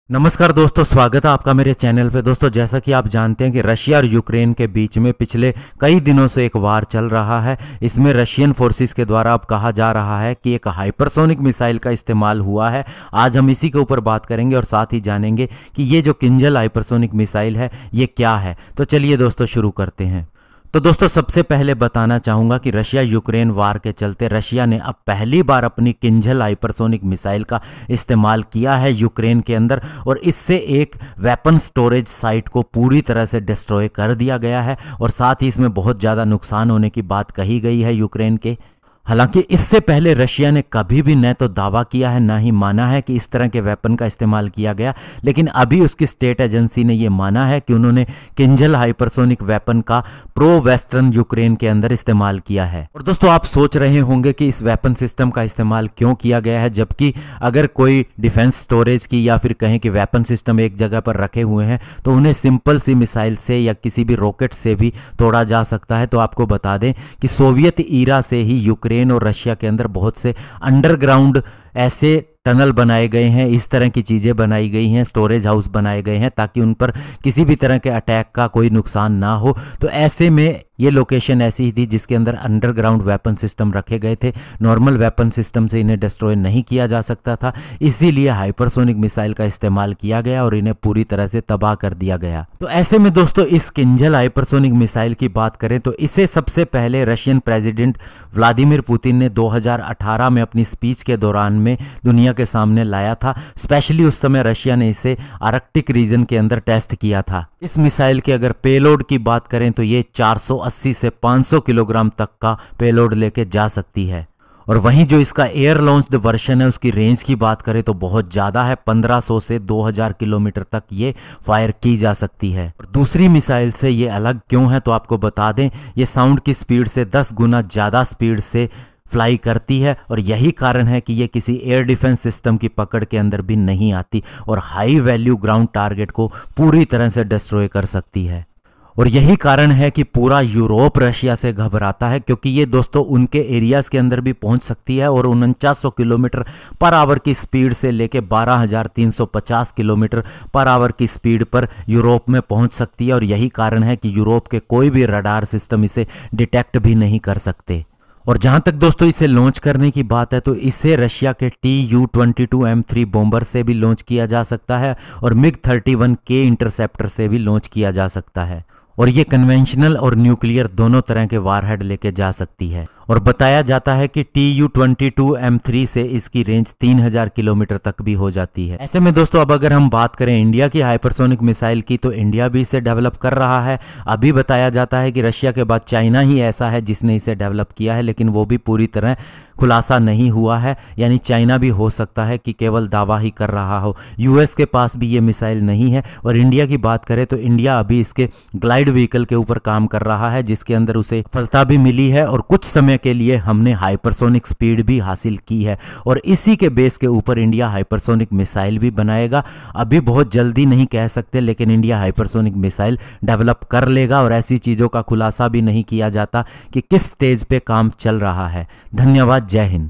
नमस्कार दोस्तों, स्वागत है आपका मेरे चैनल पे। दोस्तों, जैसा कि आप जानते हैं कि रशिया और यूक्रेन के बीच में पिछले कई दिनों से एक वार चल रहा है। इसमें रशियन फोर्सेस के द्वारा अब कहा जा रहा है कि एक हाइपरसोनिक मिसाइल का इस्तेमाल हुआ है। आज हम इसी के ऊपर बात करेंगे और साथ ही जानेंगे कि ये जो किंजल हाइपरसोनिक मिसाइल है ये क्या है। तो चलिए दोस्तों शुरू करते हैं। तो दोस्तों, सबसे पहले बताना चाहूँगा कि रशिया यूक्रेन वार के चलते रशिया ने अब पहली बार अपनी किंजल हाइपरसोनिक मिसाइल का इस्तेमाल किया है यूक्रेन के अंदर, और इससे एक वेपन स्टोरेज साइट को पूरी तरह से डिस्ट्रॉय कर दिया गया है। और साथ ही इसमें बहुत ज़्यादा नुकसान होने की बात कही गई है यूक्रेन के। हालांकि इससे पहले रशिया ने कभी भी न तो दावा किया है, ना ही माना है कि इस तरह के वेपन का इस्तेमाल किया गया, लेकिन अभी उसकी स्टेट एजेंसी ने यह माना है कि उन्होंने किंजल हाइपरसोनिक वेपन का प्रो वेस्टर्न यूक्रेन के अंदर इस्तेमाल किया है। और दोस्तों, आप सोच रहे होंगे कि इस वेपन सिस्टम का इस्तेमाल क्यों किया गया है, जबकि अगर कोई डिफेंस स्टोरेज की या फिर कहें कि वेपन सिस्टम एक जगह पर रखे हुए हैं तो उन्हें सिंपल सी मिसाइल से या किसी भी रॉकेट से भी तोड़ा जा सकता है। तो आपको बता दें कि सोवियत ईरा से ही यूक्रेन और रशिया के अंदर बहुत से अंडरग्राउंड ऐसे टनल बनाए गए हैं, इस तरह की चीज़ें बनाई गई हैं, स्टोरेज हाउस बनाए गए हैं ताकि उन पर किसी भी तरह के अटैक का कोई नुकसान ना हो। तो ऐसे में ये लोकेशन ऐसी ही थी जिसके अंदर अंडरग्राउंड वेपन सिस्टम रखे गए थे। नॉर्मल वेपन सिस्टम से इन्हें डिस्ट्रॉय नहीं किया जा सकता था, इसीलिए हाइपरसोनिक मिसाइल का इस्तेमाल किया गया और इन्हें पूरी तरह से तबाह कर दिया गया। तो ऐसे में दोस्तों, इस किंजल हाइपरसोनिक मिसाइल की बात करें तो इसे सबसे पहले रशियन प्रेसिडेंट व्लादिमीर पुतिन ने 2018 में अपनी स्पीच के दौरान में दुनिया के सामने लाया था। स्पेशली उस समय रशिया ने इसे आर्कटिक रीजन के अंदर टेस्ट किया था। इस मिसाइल के अगर पेलोड की बात करें तो ये 480 से 500 किलोग्राम तक का पेलोड लेके जा सकती है। और वहीं जो इसका एयर लॉन्च्ड वर्जन है उसकी रेंज की बात करें तो बहुत ज़्यादा है, 1500 से 2000 किलोमीटर तक ये फायर की जा सकती है। और दूसरी मिसाइल से ये अलग क्यों है तो आपको बता दें, ये साउंड की स्पीड से 10 गुना ज़्यादा स्पीड से फ्लाई करती है, और यही कारण है कि ये किसी एयर डिफेंस सिस्टम की पकड़ के अंदर भी नहीं आती और हाई वैल्यू ग्राउंड टारगेट को पूरी तरह से डिस्ट्रॉय कर सकती है। और यही कारण है कि पूरा यूरोप रशिया से घबराता है, क्योंकि ये दोस्तों उनके एरियाज़ के अंदर भी पहुंच सकती है और 4900 किलोमीटर पर आवर की स्पीड से लेके 12350 किलोमीटर पर आवर की स्पीड पर यूरोप में पहुंच सकती है। और यही कारण है कि यूरोप के कोई भी रडार सिस्टम इसे डिटेक्ट भी नहीं कर सकते। और जहां तक दोस्तों इसे लॉन्च करने की बात है तो इसे रशिया के Tu-22M3 बॉम्बर से भी लॉन्च किया जा सकता है और MiG-31K इंटरसेप्टर से भी लॉन्च किया जा सकता है। और ये कन्वेंशनल और न्यूक्लियर दोनों तरह के वारहेड लेके जा सकती है। और बताया जाता है कि Tu-22M3 से इसकी रेंज 3000 किलोमीटर तक भी हो जाती है। ऐसे में दोस्तों, अब अगर हम बात करें इंडिया की हाइपरसोनिक मिसाइल की तो इंडिया भी इसे डेवलप कर रहा है। अभी बताया जाता है कि रशिया के बाद चाइना ही ऐसा है जिसने इसे डेवलप किया है, लेकिन वो भी पूरी तरह खुलासा नहीं हुआ है। यानी चाइना भी हो सकता है कि केवल दावा ही कर रहा हो। यूएस के पास भी ये मिसाइल नहीं है। और इंडिया की बात करें तो इंडिया अभी इसके ग्लाइड व्हीकल के ऊपर काम कर रहा है, जिसके अंदर उसे सफलता भी मिली है और कुछ समय के लिए हमने हाइपरसोनिक स्पीड भी हासिल की है। और इसी के बेस के ऊपर इंडिया हाइपरसोनिक मिसाइल भी बनाएगा। अभी बहुत जल्दी नहीं कह सकते, लेकिन इंडिया हाइपरसोनिक मिसाइल डेवलप कर लेगा। और ऐसी चीज़ों का खुलासा भी नहीं किया जाता कि किस स्टेज पे काम चल रहा है। धन्यवाद। जय हिंद।